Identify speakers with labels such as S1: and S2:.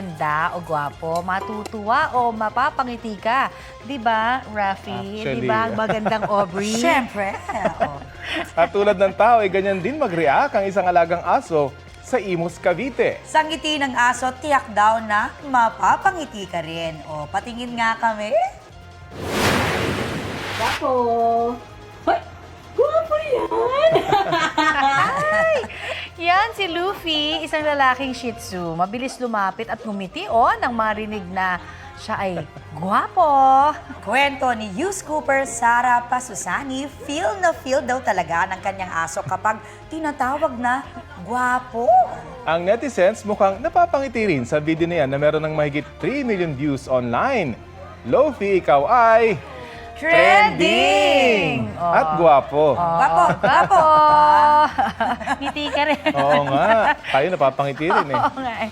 S1: maganda o gwapo, matutuwa o mapapangiti ka. Di ba, Rafi? Di
S2: Actually,
S1: ba, ang magandang Aubrey?
S3: Siyempre.
S2: At tulad ng tao, ay ganyan din mag-react ang isang alagang aso sa Imus, Cavite.
S3: Sa ngiti ng aso, tiyak daw na mapapangiti ka rin. O, patingin nga kami.
S4: Guwapo! Hoy! Guwapo yan!
S1: Yan si Luffy, isang lalaking Shih Tzu. Mabilis lumapit at ngumiti nang marinig na siya ay gwapo.
S3: Kwento ni Hughes Cooper, Sara Pasusani, feel daw talaga ng kanyang aso kapag tinatawag na gwapo.
S2: Ang netizens mukhang napapangiti rin sa video na yan na meron ng mahigit 3 million views online. Lofi, ikaw ay...
S1: Trending!
S2: At gwapo.
S3: Gwapo!
S1: Gwapo! Ngiti ka rin.
S2: Oo nga. Tayo napapangiti rin eh.
S1: Oo nga eh.